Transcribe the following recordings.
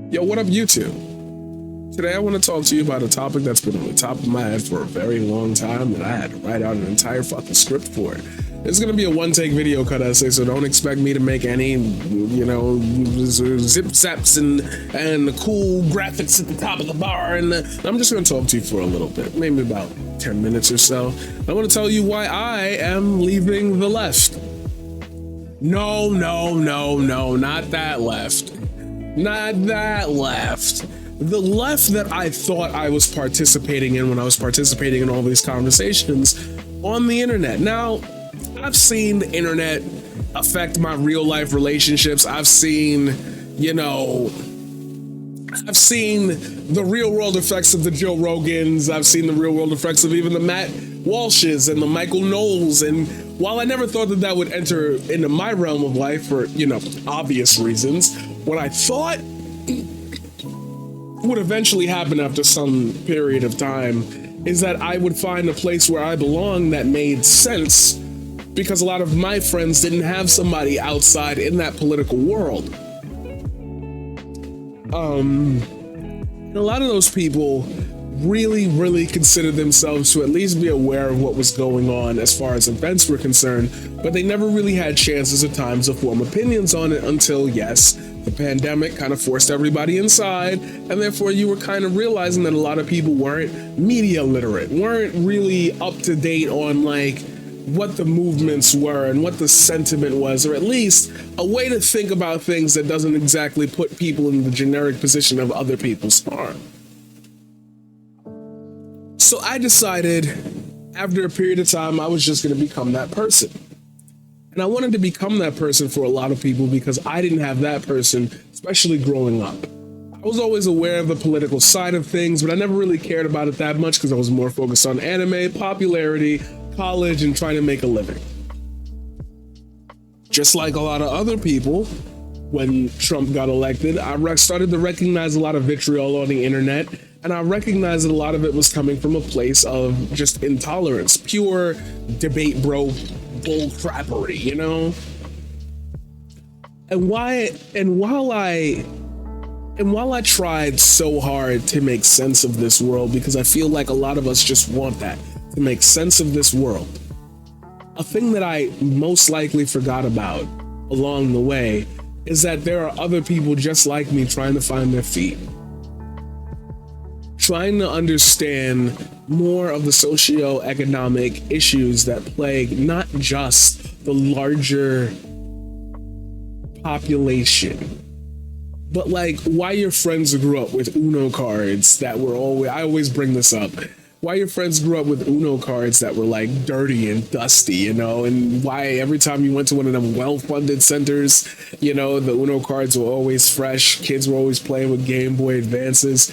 Yo, what up, YouTube? Today I want to talk to you about a topic that's been on the top of my head for a very long time that I had to write out an entire fucking script for it. It's gonna be a one-take video cut essay, so don't expect me to make any, zip zaps and the cool graphics at the top of the bar. And I'm just gonna talk to you for a little bit, maybe about 10 minutes or so. I want to tell you why I am leaving the left. No, not that left. Not that left. The left that I thought I was participating in when I was participating in all these conversations on the internet. Now, I've seen the internet affect my real life relationships. I've seen the real world effects of the Joe Rogans. I've seen the real world effects of even the Matt Walshes and the Michael Knowles. And while I never thought that would enter into my realm of life for, obvious reasons, what I thought would eventually happen after some period of time is that I would find a place where I belong that made sense, because a lot of my friends didn't have somebody outside in that political world. And a lot of those people really considered themselves to at least be aware of what was going on as far as events were concerned, but they never really had chances or times to form opinions on it until, yes, the pandemic kind of forced everybody inside, and therefore you were kind of realizing that a lot of people weren't media literate, weren't really up to date on what the movements were and what the sentiment was, or at least a way to think about things that doesn't exactly put people in the generic position of other people's harm. So I decided after a period of time I was just going to become that person. And I wanted to become that person for a lot of people because I didn't have that person, especially growing up. I was always aware of the political side of things, but I never really cared about it that much because I was more focused on anime, popularity, college, and trying to make a living. Just like a lot of other people, when Trump got elected, I started to recognize a lot of vitriol on the internet, and I recognized that a lot of it was coming from a place of just intolerance, pure debate bro bull crappery, And while I tried so hard to make sense of this world, because I feel like a lot of us just want that, to make sense of this world, a thing that I most likely forgot about along the way is that there are other people just like me trying to find their feet, trying to understand more of the socio-economic issues that plague not just the larger population, but why your friends grew up with Uno cards that were I always bring this up. Why your friends grew up with Uno cards that were dirty and dusty, and why every time you went to one of them well-funded centers, the Uno cards were always fresh, kids were always playing with Game Boy Advances.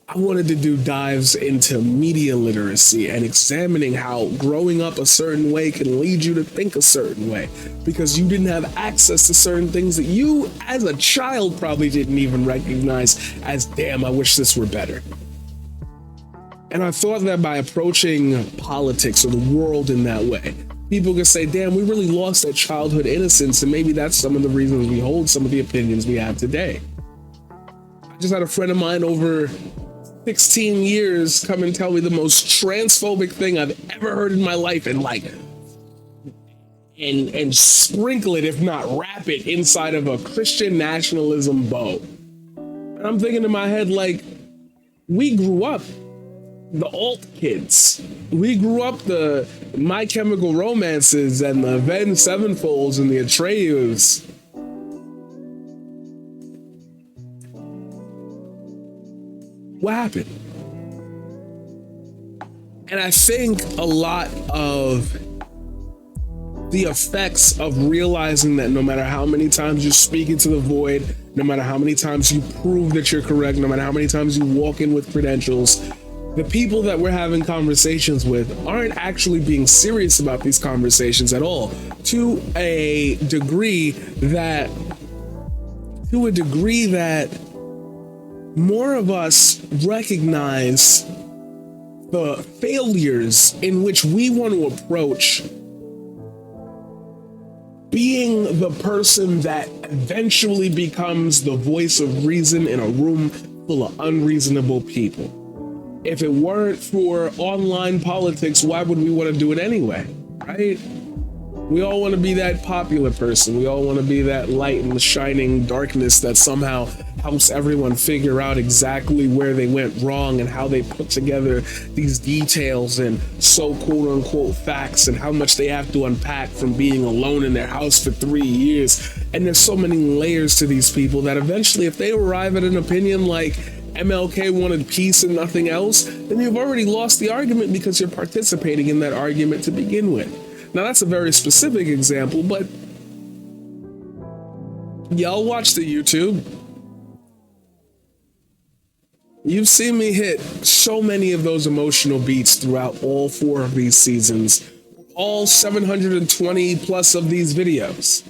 I wanted to do dives into media literacy and examining how growing up a certain way can lead you to think a certain way, because you didn't have access to certain things that you as a child probably didn't even recognize as, damn, I wish this were better. And I thought that by approaching politics or the world in that way, people could say, damn, we really lost that childhood innocence, and maybe that's some of the reasons we hold some of the opinions we have today. I just had a friend of mine over 16 years come and tell me the most transphobic thing I've ever heard in my life, and and sprinkle it, if not wrap it, inside of a Christian nationalism bow. And I'm thinking in my head, we grew up the alt kids. We grew up the My Chemical Romances and the Avenged Sevenfolds and the Atreyus. What happened? And I think a lot of the effects of realizing that no matter how many times you speak into the void, no matter how many times you prove that you're correct, no matter how many times you walk in with credentials, the people that we're having conversations with aren't actually being serious about these conversations at all, to a degree that more of us recognize the failures in which we want to approach being the person that eventually becomes the voice of reason in a room full of unreasonable people. If it weren't for online politics, why would we want to do it anyway, right? We all want to be that popular person. We all want to be that light in the shining darkness that somehow helps everyone figure out exactly where they went wrong and how they put together these details and so quote unquote facts and how much they have to unpack from being alone in their house for 3 years. And there's so many layers to these people that eventually, if they arrive at an opinion like MLK wanted peace and nothing else, then you've already lost the argument because you're participating in that argument to begin with. Now, that's a very specific example, but y'all watch the YouTube. You've seen me hit so many of those emotional beats throughout all 4 of these seasons, all 720 plus of these videos.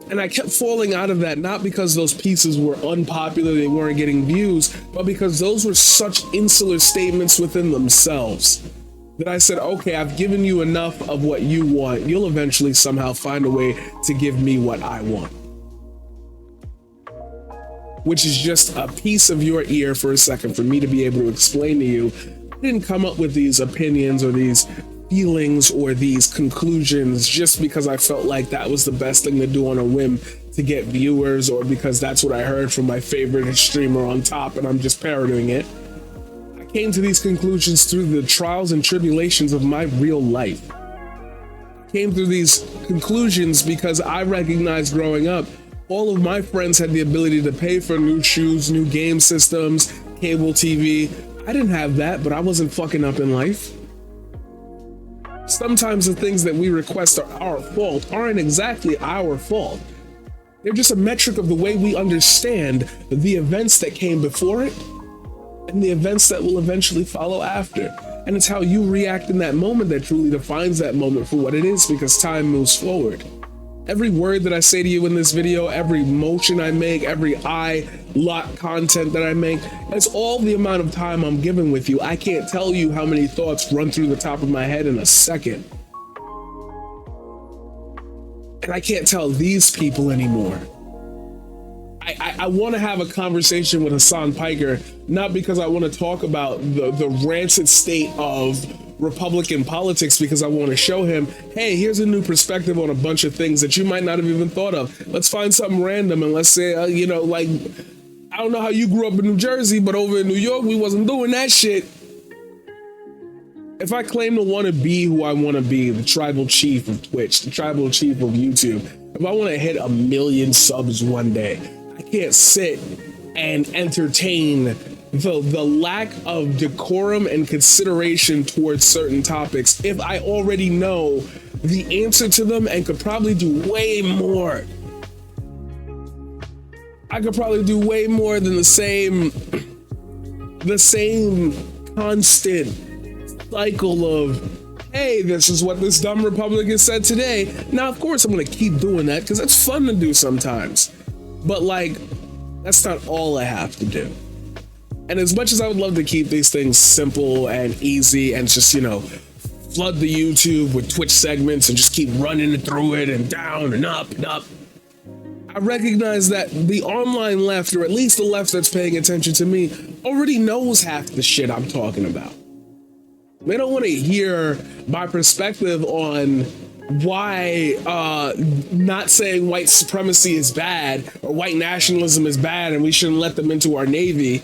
And I kept falling out of that, not because those pieces were unpopular, they weren't getting views, but because those were such insular statements within themselves that I said, okay, I've given you enough of what you want. You'll eventually somehow find a way to give me what I want. Which is just a piece of your ear for a second for me to be able to explain to you, I didn't come up with these opinions or these feelings or these conclusions just because I felt like that was the best thing to do on a whim to get viewers, or because that's what I heard from my favorite streamer on top and I'm just parroting it. I came to these conclusions through the trials and tribulations of my real life. I came through these conclusions because I recognized growing up, all of my friends had the ability to pay for new shoes, new game systems, cable TV. I didn't have that, but I wasn't fucking up in life. Sometimes the things that we request are our fault aren't exactly our fault. They're just a metric of the way we understand the events that came before it and the events that will eventually follow after. And it's how you react in that moment that truly defines that moment for what it is, because time moves forward. Every word that I say to you in this video, every motion I make, every eye lock content that I make, it's all the amount of time I'm giving with you. I can't tell you how many thoughts run through the top of my head in a second. And I can't tell these people anymore. I want to have a conversation with Hassan Piker, not because I want to talk about the rancid state of Republican politics, because I want to show him, hey, here's a new perspective on a bunch of things that you might not have even thought of. Let's find something random and let's say, like, I don't know how you grew up in New Jersey, but over in New York, we wasn't doing that shit. If I claim to want to be who I want to be, the tribal chief of Twitch, the tribal chief of YouTube, if I want to hit 1 million subs one day, I can't sit and entertain the lack of decorum and consideration towards certain topics if I already know the answer to them and could probably do way more. I could probably do way more than the same constant cycle of, hey, this is what this dumb Republican said today. Now, of course, I'm going to keep doing that because it's fun to do sometimes. But, like, that's not all I have to do. And as much as I would love to keep these things simple and easy and just, flood the YouTube with Twitch segments and just keep running it through it and down and up and up, I recognize that the online left, or at least the left that's paying attention to me, already knows half the shit I'm talking about. They don't want to hear my perspective on why not saying white supremacy is bad or white nationalism is bad and we shouldn't let them into our Navy.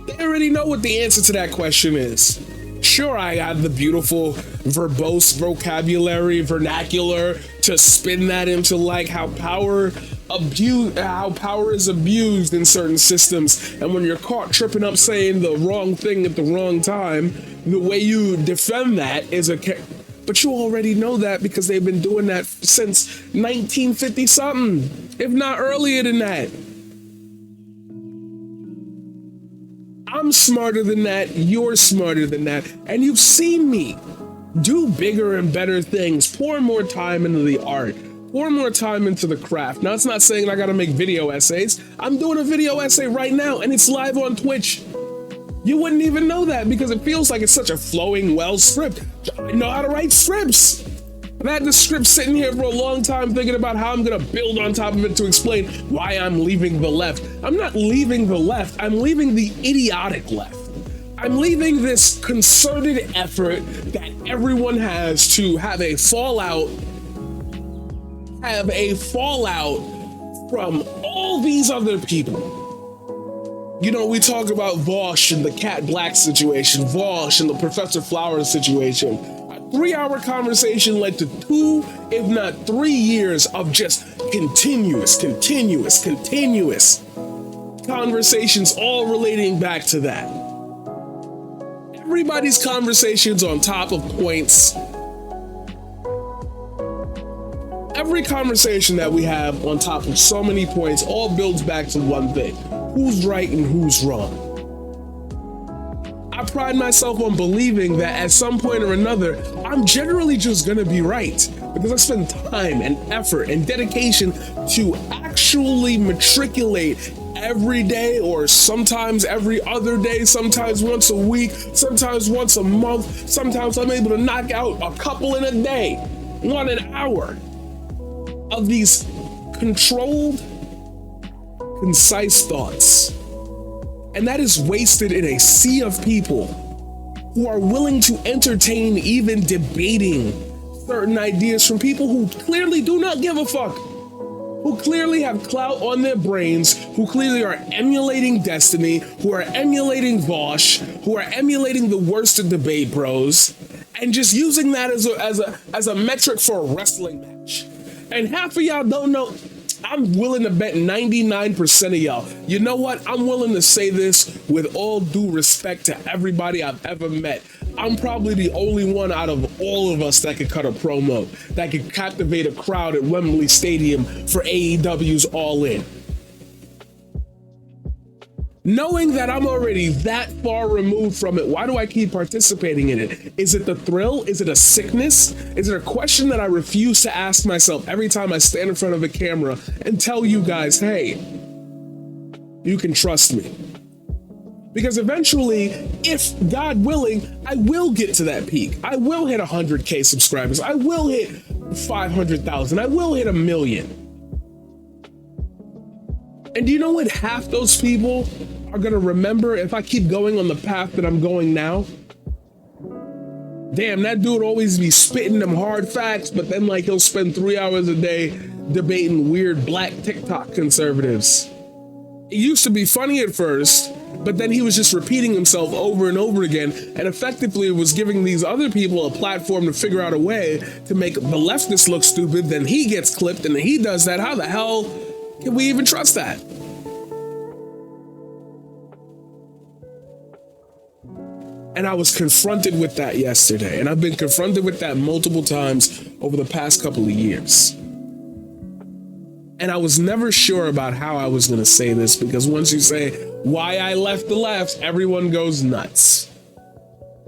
They already know what the answer to that question is. Sure, I got the beautiful verbose vocabulary, vernacular to spin that into like how power is abused in certain systems, and when you're caught tripping up saying the wrong thing at the wrong time, the way you defend that is but you already know that because they've been doing that since 1950 something, if not earlier than that. I'm smarter than that, you're smarter than that, and you've seen me do bigger and better things, pour more time into the art, pour more time into the craft. Now, it's not saying I gotta make video essays. I'm doing a video essay right now, and it's live on Twitch. You wouldn't even know that because it feels like it's such a flowing, well script. I know how to write scripts. I've had the script sitting here for a long time thinking about how I'm gonna build on top of it to explain why I'm leaving the left. I'm not leaving the left, I'm leaving the idiotic left. I'm leaving this concerted effort that everyone has to have a fallout from all these other people. You know, we talk about Vosh and the Cat Black situation, Vosh and the Professor Flowers situation. A 3-hour conversation led to 2, if not 3 years of just continuous conversations, all relating back to that. Everybody's conversations on top of points. Every conversation that we have on top of so many points all builds back to one thing. Who's right and who's wrong? I pride myself on believing that at some point or another, I'm generally just gonna be right because I spend time and effort and dedication to actually matriculate every day, or sometimes every other day, sometimes once a week, sometimes once a month, sometimes I'm able to knock out a couple in a day, 1 an hour of these controlled, concise thoughts. And that is wasted in a sea of people who are willing to entertain even debating certain ideas from people who clearly do not give a fuck, who clearly have clout on their brains, who clearly are emulating Destiny, who are emulating Vosh, who are emulating the worst of debate bros, and just using that as a metric for a wrestling match. And half of y'all don't know. I'm willing to bet 99% of y'all. You know what? I'm willing to say this with all due respect to everybody I've ever met. I'm probably the only one out of all of us that could cut a promo, that could captivate a crowd at Wembley Stadium for AEW's All In. Knowing that I'm already that far removed from it, why do I keep participating in it? Is it the thrill? Is it a sickness? Is it a question that I refuse to ask myself every time I stand in front of a camera and tell you guys, hey, you can trust me? Because eventually, if God willing, I will get to that peak. I will hit 100K subscribers. I will hit 500,000. I will hit 1 million. And do you know what half those people are gonna remember if I keep going on the path that I'm going now? Damn, that dude always be spitting them hard facts, but then like he'll spend 3 hours a day debating weird black TikTok conservatives. It used to be funny at first, but then he was just repeating himself over and over again, and effectively was giving these other people a platform to figure out a way to make the leftists look stupid. Then he gets clipped and then he does that. How the hell can we even trust that? And I was confronted with that yesterday, and I've been confronted with that multiple times over the past couple of years. And I was never sure about how I was going to say this, because once you say why I left the left, everyone goes nuts.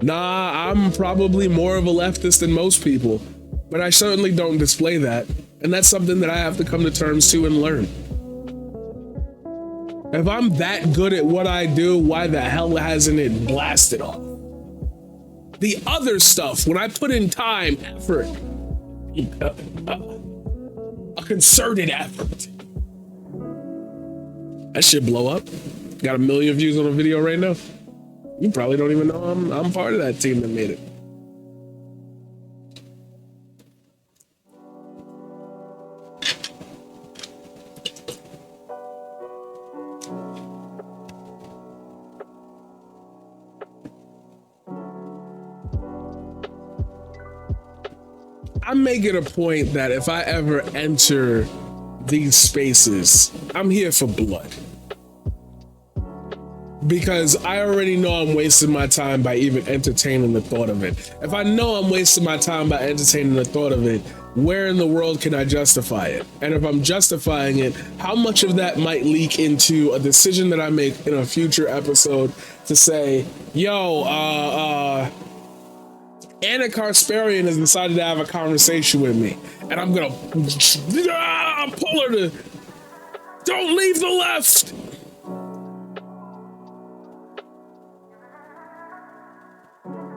Nah, I'm probably more of a leftist than most people, but I certainly don't display that. And that's something that I have to come to terms to and learn. If I'm that good at what I do, why the hell hasn't it blasted off? The other stuff, when I put in time, effort, a concerted effort, that shit blow up. Got 1 million views on a video right now. You probably don't even know I'm part of that team that made it. I'm making a point that if I ever enter these spaces, I'm here for blood. Because I already know I'm wasting my time by even entertaining the thought of it. If I know I'm wasting my time by entertaining the thought of it, where in the world can I justify it? And if I'm justifying it, how much of that might leak into a decision that I make in a future episode to say, yo, Anna Carsparian has decided to have a conversation with me, and I'm gonna pull her to don't leave the left.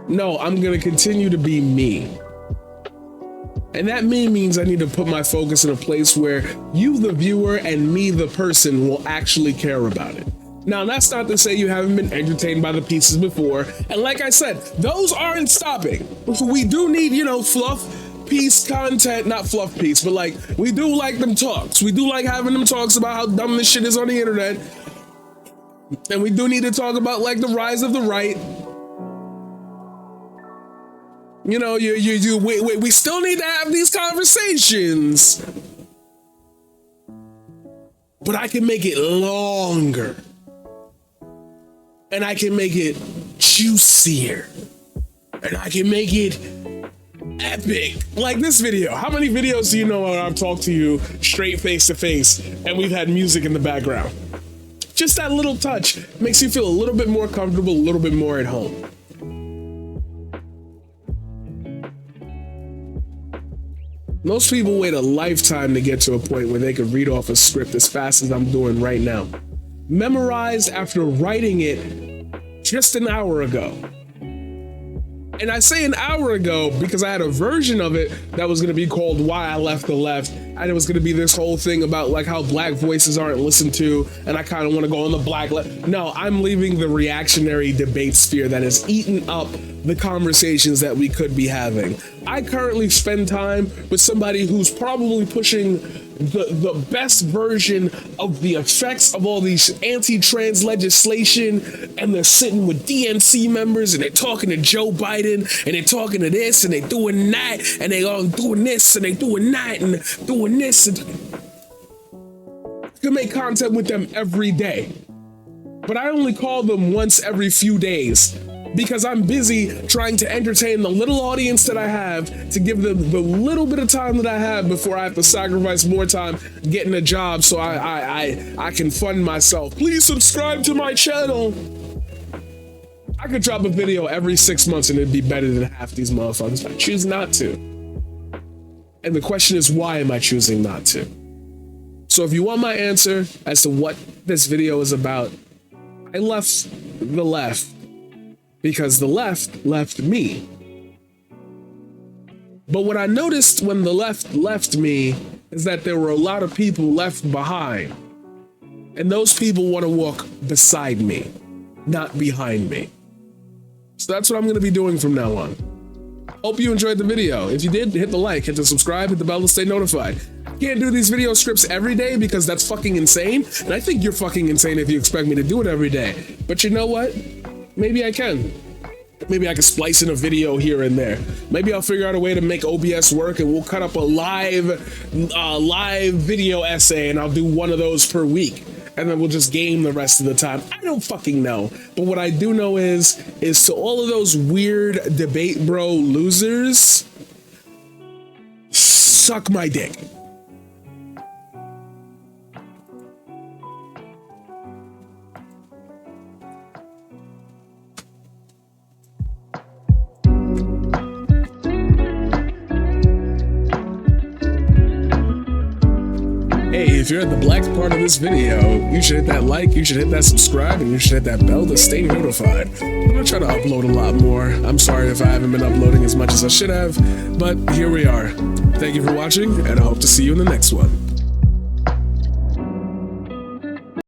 No, I'm gonna continue to be me. And that means I need to put my focus in a place where you, the viewer, and me, the person, will actually care about it. Now, that's not to say you haven't been entertained by the pieces before. And like I said, those aren't stopping. We do need, fluff piece content, not fluff piece, but like, we do like them talks. We do like having them talks about how dumb this shit is on the internet. And we do need to talk about like the rise of the right. We still need to have these conversations, but I can make it longer, and I can make it juicier, and I can make it epic. Like this video. How many videos do you know where I've talked to you straight face to face, and we've had music in the background? Just that little touch makes you feel a little bit more comfortable, a little bit more at home. Most people wait a lifetime to get to a point where they can read off a script as fast as I'm doing right now. Memorized after writing it just an hour ago. And I say an hour ago because I had a version of it that was going to be called Why I Left the Left. And it was going to be this whole thing about like how black voices aren't listened to. And I kind of want to go on the black left. No, I'm leaving the reactionary debate sphere that has eaten up the conversations that we could be having. I currently spend time with somebody who's probably pushing the best version of the effects of all these anti-trans legislation, and they're sitting with DNC members and they're talking to Joe Biden and they're talking to this and they're doing that and they all doing this and they doing that and doing this. And you can make content with them every day, but I only call them once every few days, because I'm busy trying to entertain the little audience that I have, to give them the little bit of time that I have before I have to sacrifice more time getting a job so I can fund myself. Please subscribe to my channel. I could drop a video every 6 months and it'd be better than half these motherfuckers. I choose not to. And the question is, why am I choosing not to? So if you want my answer as to what this video is about, I left the left because the left left me. But what I noticed when the left left me is that there were a lot of people left behind. And those people want to walk beside me, not behind me. So that's what I'm going to be doing from now on. Hope you enjoyed the video. If you did, hit the like, hit the subscribe, hit the bell to stay notified. I can't do these video scripts every day because that's fucking insane. And I think you're fucking insane if you expect me to do it every day. But you know what? Maybe I can. Maybe I can splice in a video here and there. Maybe I'll figure out a way to make OBS work and we'll cut up a live video essay and I'll do one of those per week. And then we'll just game the rest of the time. I don't fucking know. But what I do know is to all of those weird debate bro losers, suck my dick. Hey, if you're at the black part of this video, you should hit that like, you should hit that subscribe, and you should hit that bell to stay notified. I'm gonna try to upload a lot more. I'm sorry if I haven't been uploading as much as I should have, but here we are. Thank you for watching, and I hope to see you in the next one.